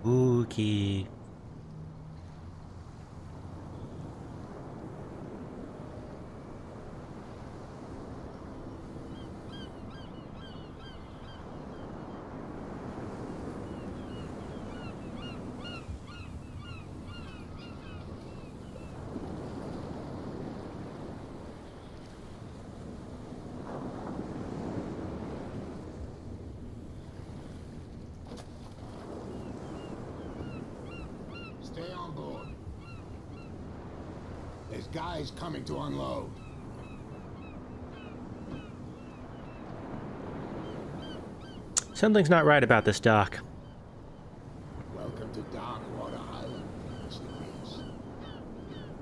Spooky. Stay on board. There's guys coming to unload. Something's not right about this dock. Welcome to Darkwater Island, Mr. Pierce.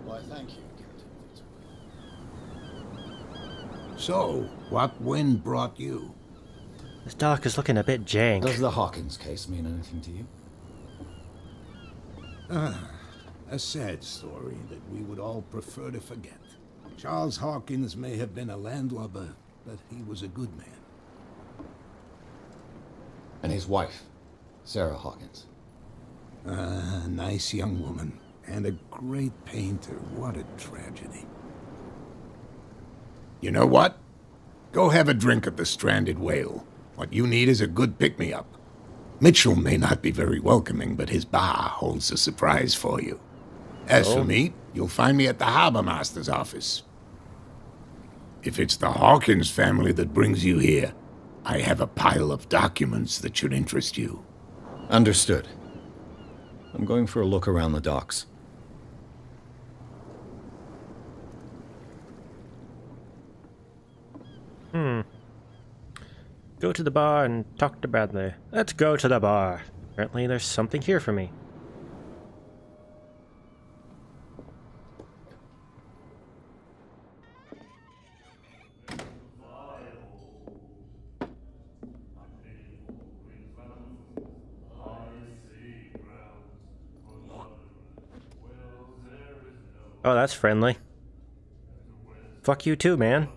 Why, thank you, Captain. So, what wind brought you? This dock is looking a bit jank. Does the Hawkins case mean anything to you? A sad story that we would all prefer to forget. Charles Hawkins may have been a landlubber, but he was a good man. And his wife, Sarah Hawkins. A nice young woman, and a great painter. What a tragedy. You know what? Go have a drink at the Stranded Whale. What you need is a good pick-me-up. Mitchell may not be very welcoming, but his bar holds a surprise for you. As for me, you'll find me at the Harbor Master's office. If it's the Hawkins family that brings you here, I have a pile of documents that should interest you. Understood. I'm going for a look around the docks. Go to the bar and talk to Bradley. Let's go to the bar. Apparently there's something here for me. Oh, that's friendly. Fuck you too, man.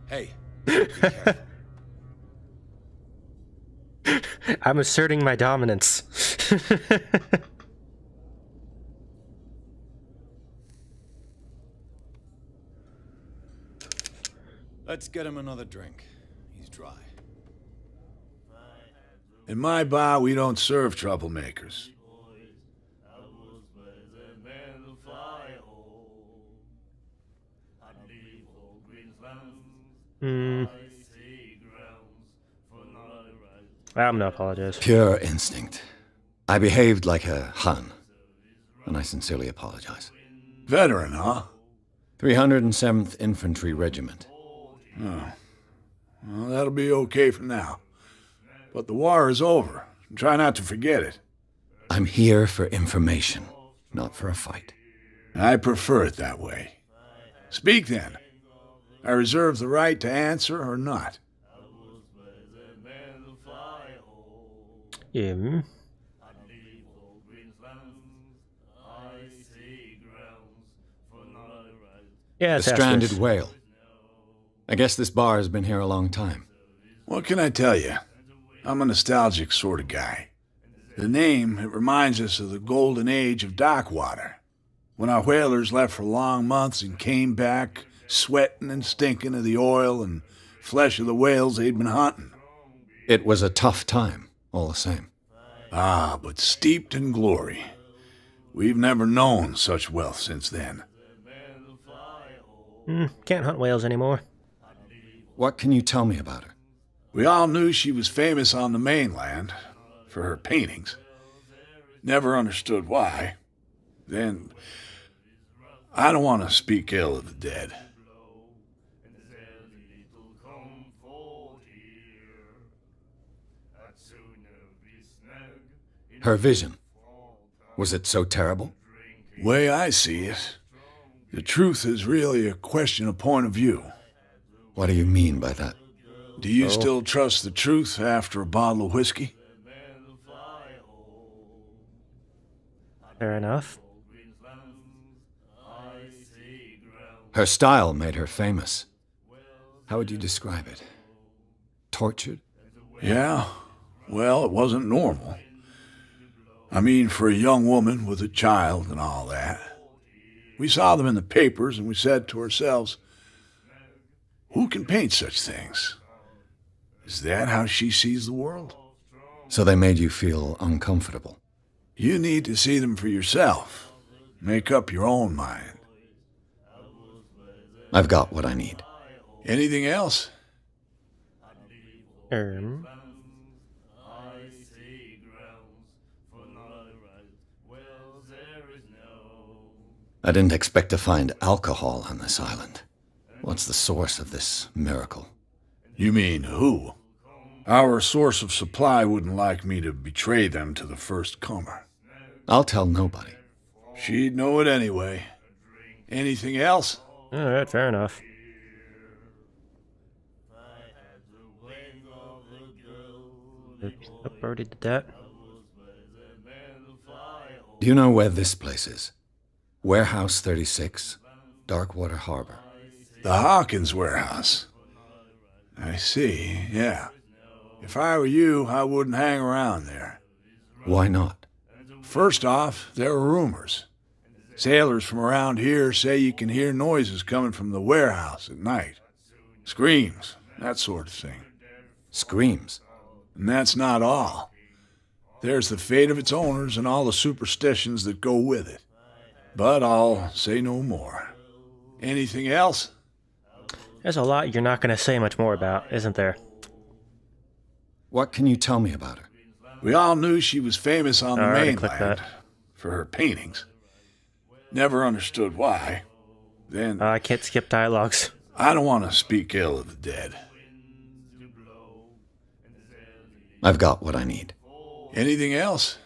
Hey. I'm asserting my dominance. Let's get him another drink. He's dry. In my bar, we don't serve troublemakers. I'm gonna apologize. Pure instinct. I behaved like a Hun, and I sincerely apologize. Veteran, huh? 307th Infantry Regiment. Well, that'll be okay for now. But the war is over. Try not to forget it. I'm here for information, not for a fight. I prefer it that way. Speak then. I reserve the right to answer or not. Yeah, The Stranded Whale. I guess this bar has been here a long time. What can I tell you? I'm a nostalgic sort of guy. The name, it reminds us of the golden age of Darkwater, when our whalers left for long months and came back sweating and stinking of the oil and flesh of the whales they'd been hunting. It was a tough time, all the same. Ah, but steeped in glory. We've never known such wealth since then. Can't hunt whales anymore. What can you tell me about her? We all knew she was famous on the mainland for her paintings. Never understood why. Then, I don't want to speak ill of the dead. Her vision. Was it so terrible? Way I see it, the truth is really a question of point of view. What do you mean by that? Do you still trust the truth after a bottle of whiskey? Fair enough. Her style made her famous. How would you describe it? Tortured? Yeah, well, it wasn't normal. I mean, for a young woman with a child and all that. We saw them in the papers and we said to ourselves, who can paint such things? Is that how she sees the world? So they made you feel uncomfortable. You need to see them for yourself. Make up your own mind. I've got what I need. Anything else? I didn't expect to find alcohol on this island. What's the source of this miracle? You mean who? Our source of supply wouldn't like me to betray them to the first comer. I'll tell nobody. She'd know it anyway. Anything else? Alright, fair enough. Oops, already did that. Do you know where this place is? Warehouse 36, Darkwater Harbor. The Hawkins warehouse. I see, yeah. If I were you, I wouldn't hang around there. Why not? First off, there are rumors. Sailors from around here say you can hear noises coming from the warehouse at night. Screams, that sort of thing. Screams. And that's not all. There's the fate of its owners and all the superstitions that go with it. But I'll say no more. Anything else? There's a lot you're not going to say much more about, isn't there? What can you tell me about her? We all knew she was famous on the I already clicked mainland that. for her paintings. Never understood why. Then, I can't skip dialogues. I don't want to speak ill of the dead. I've got what I need. Anything else?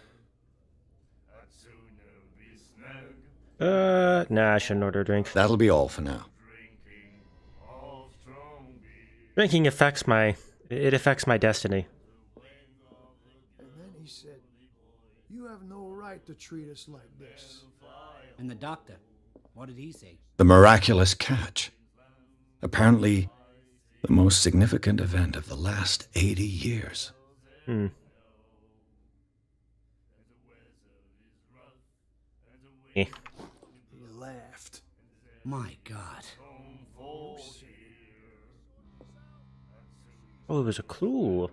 Nah, I shouldn't order a drink. That'll be all for now. Drinking affects my destiny. And then he said, "You have no right to treat us like this." And the doctor, what did he say? The miraculous catch. Apparently, the most significant event of the last 80 years. Hmm. Eh. He laughed. My God. Oh, there's a clue.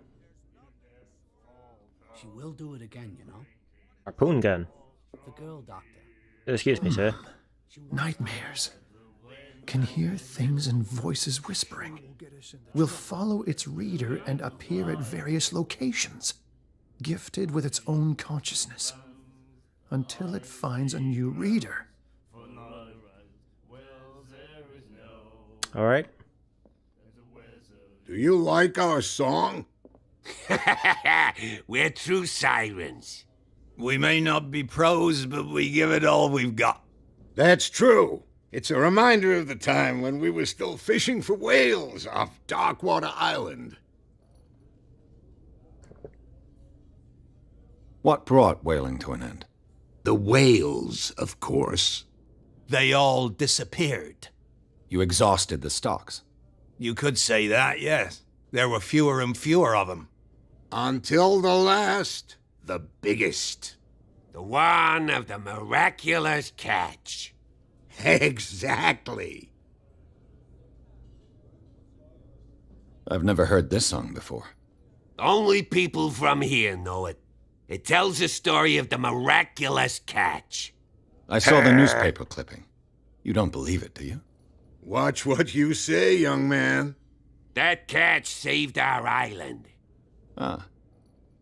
She will do it again, you know? Harpoon gun. The girl doctor. Excuse me, sir. Nightmares. Can hear things and voices whispering. Will follow its reader and appear at various locations, gifted with its own consciousness, until it finds a new reader. All right. Do you like our song? We're true sirens. We may not be pros, but we give it all we've got. That's true. It's a reminder of the time when we were still fishing for whales off Darkwater Island. What brought whaling to an end? The whales, of course. They all disappeared. You exhausted the stocks. You could say that, yes. There were fewer and fewer of them. Until the last, the biggest. The one of the miraculous catch. Exactly. I've never heard this song before. Only people from here know it. It tells the story of the miraculous catch. I saw the newspaper clipping. You don't believe it, do you? Watch what you say, young man. That catch saved our island. Ah.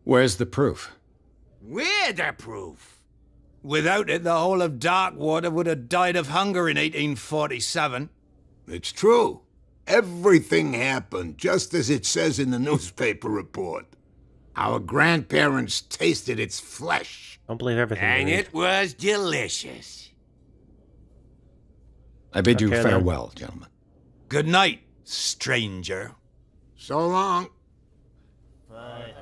Where's the proof? We're the proof. Without it, the whole of Darkwater would have died of hunger in 1847. It's true. Everything happened just as it says in the newspaper report. Our grandparents tasted its flesh. Don't believe everything. And you read. it was delicious. I bid you Okay, then. farewell, gentlemen. Good night, stranger. So long. I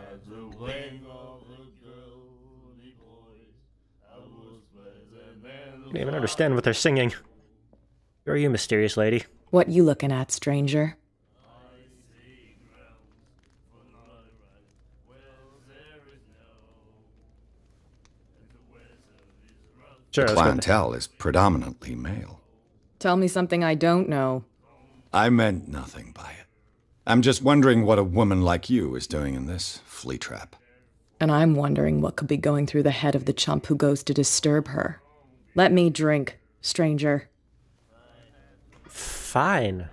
don't even understand what they're singing. Who are you, mysterious lady? What you looking at, stranger? Sure, The let's go with clientele is predominantly male. Tell me something I don't know. I meant nothing by it. I'm just wondering what a woman like you is doing in this flea trap. And I'm wondering what could be going through the head of the chump who goes to disturb her. Let me drink, stranger. Fine.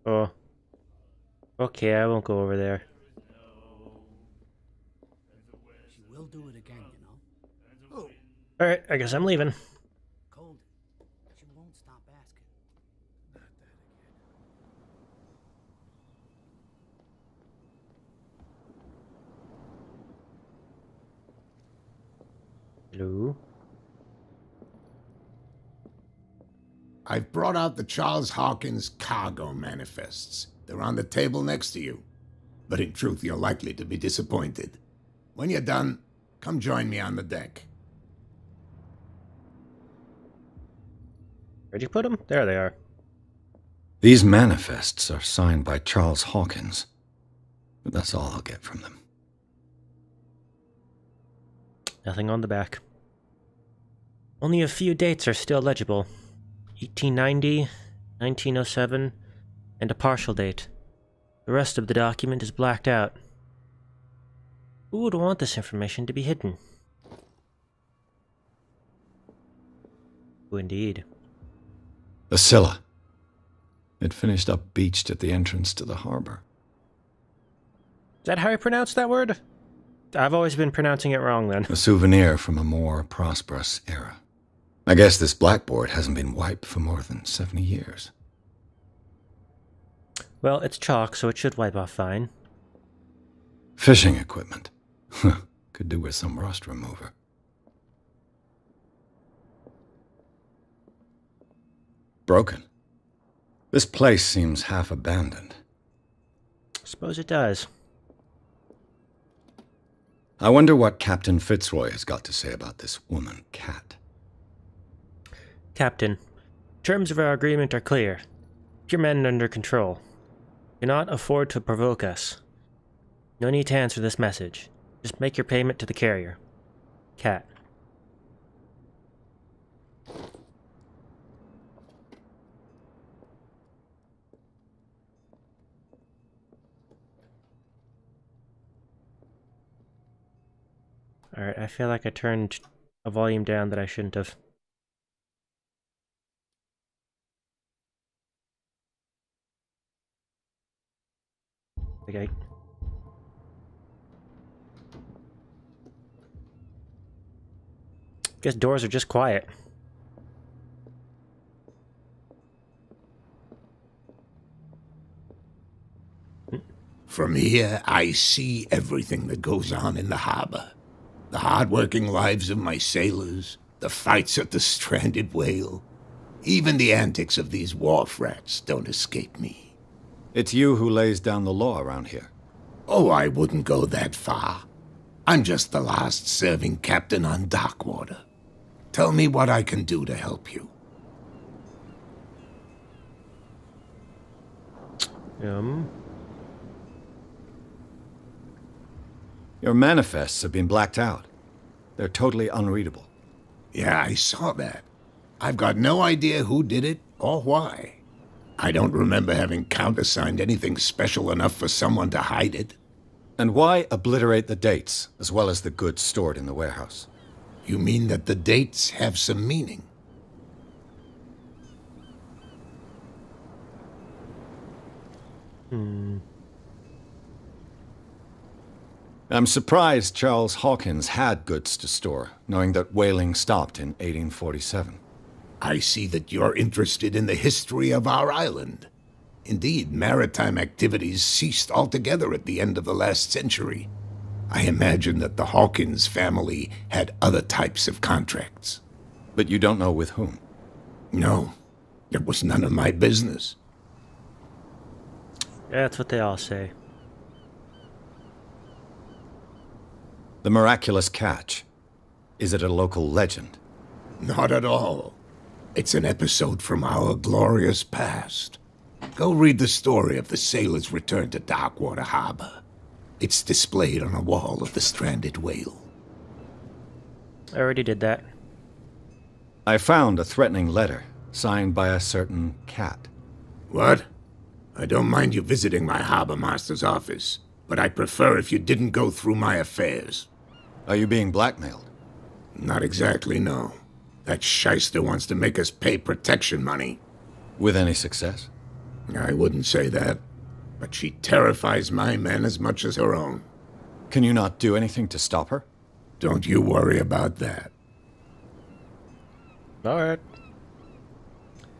Oh. Okay, I won't go over there. She will do it again, you know. Alright, I guess I'm leaving. Cold. She won't stop asking. Hello? I've brought out the Charles Hawkins cargo manifests. They're on the table next to you. But in truth, you're likely to be disappointed. When you're done, come join me on the deck. Where'd you put them? There they are. These manifests are signed by Charles Hawkins. But that's all I'll get from them. Nothing on the back. Only a few dates are still legible. 1890, 1907, and a partial date. The rest of the document is blacked out. Who would want this information to be hidden? Who indeed? The Scylla. It finished up beached at the entrance to the harbor. Is that how you pronounce that word? I've always been pronouncing it wrong then. A souvenir from a more prosperous era. I guess this blackboard hasn't been wiped for more than 70 years. Well, it's chalk, so it should wipe off fine. Fishing equipment. Could do with some rust remover. Broken. This place seems half abandoned. Suppose it does. I wonder what Captain Fitzroy has got to say about this woman, Cat. Captain, terms of our agreement are clear. Keep your men under control. Cannot afford to provoke us. No need to answer this message. Just make your payment to the carrier. Cat. Alright, I feel like I turned a volume down that I shouldn't have. Okay. Guess doors are just quiet. From here, I see everything that goes on in the harbor. The hard-working lives of my sailors, the fights at the stranded whale. Even the antics of these wharf rats don't escape me. It's you who lays down the law around here. Oh, I wouldn't go that far. I'm just the last serving captain on Darkwater. Tell me what I can do to help you. Your manifests have been blacked out. They're totally unreadable. Yeah, I saw that. I've got no idea who did it or why. I don't remember having countersigned anything special enough for someone to hide it. And why obliterate the dates, as well as the goods stored in the warehouse? You mean that the dates have some meaning? I'm surprised Charles Hawkins had goods to store, knowing that whaling stopped in 1847. I see that you're interested in the history of our island. Indeed, maritime activities ceased altogether at the end of the last century. I imagine that the Hawkins family had other types of contracts. But you don't know with whom? No, it was none of my business. That's what they all say. The miraculous catch. Is it a local legend? Not at all. It's an episode from our glorious past. Go read the story of the sailor's return to Darkwater Harbor. It's displayed on a wall of the Stranded Whale. I already did that. I found a threatening letter signed by a certain cat. What? I don't mind you visiting my harbor master's office, but I'd prefer if you didn't go through my affairs. Are you being blackmailed? Not exactly, no. That shyster wants to make us pay protection money. With any success? I wouldn't say that, but she terrifies my men as much as her own. Can you not do anything to stop her? Don't you worry about that. Alright.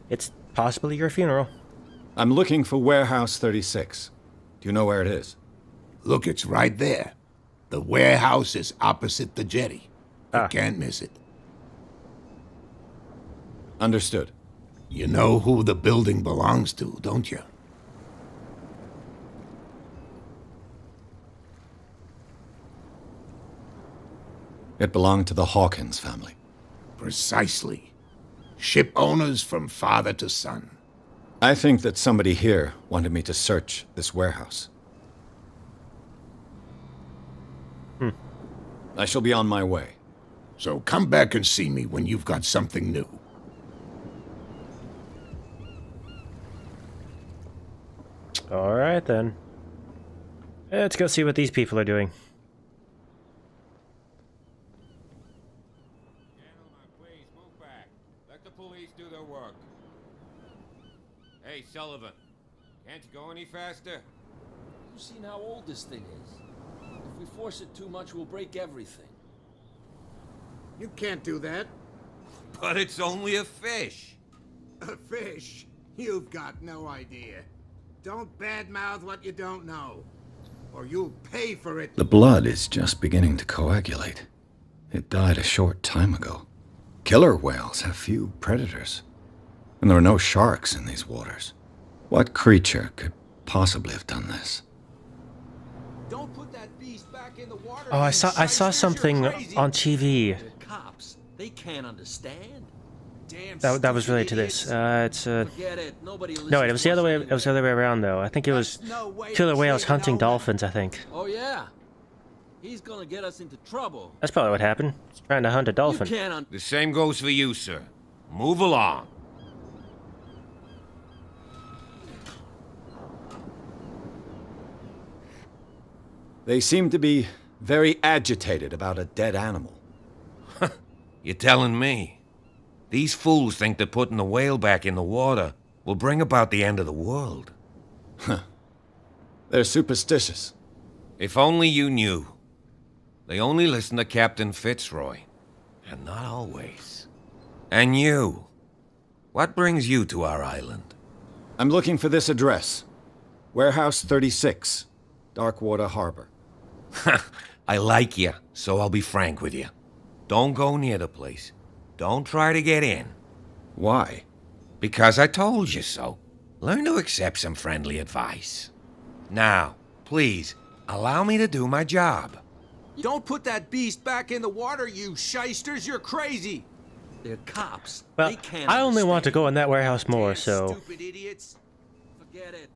It's possibly your funeral. I'm looking for Warehouse 36. Do you know where it is? Look, it's right there. The warehouse is opposite the jetty. You Ah. can't miss it. Understood. You know who the building belongs to, don't you? It belonged to the Hawkins family. Precisely. Ship owners from father to son. I think that somebody here wanted me to search this warehouse. I shall be on my way. So come back and see me when you've got something new. Alright then. Let's go see what these people are doing. Gentlemen, please move back. Let the police do their work. Hey, Sullivan. Can't you go any faster? You've seen how old this thing is. If we force it too much, we'll break everything. You can't do that. But it's only a fish. A fish? You've got no idea. Don't badmouth what you don't know, or you'll pay for it. The blood is just beginning to coagulate. It died a short time ago. Killer whales have few predators. And there are no sharks in these waters. What creature could possibly have done this? Don't put that beast back in the water. Oh, I saw something on TV. The cops, they can't understand. Damn. That was related to this. It's Forget it. Nobody no, wait, it was the other way. It was the other way around though. I think it was killer whales hunting dolphins. I think Oh yeah. He's gonna get us into trouble. that's probably what happened. He's trying to hunt a You dolphin. can't The same goes for you, sir. Move along. They seem to be very agitated about a dead animal. You're telling me? These fools think that putting the whale back in the water will bring about the end of the world. They're superstitious. If only you knew. They only listen to Captain Fitzroy. And not always. And you. What brings you to our island? I'm looking for this address. Warehouse 36, Darkwater Harbor. I like you, so I'll be frank with you. Don't go near the place. Don't try to get in. Why? Because I told you so. Learn to accept some friendly advice. Now, please, allow me to do my job. Don't put that beast back in the water, you shysters. You're crazy. They're cops. Well, They can't I only want to understand. go in that warehouse more. So Stupid idiots. Forget it.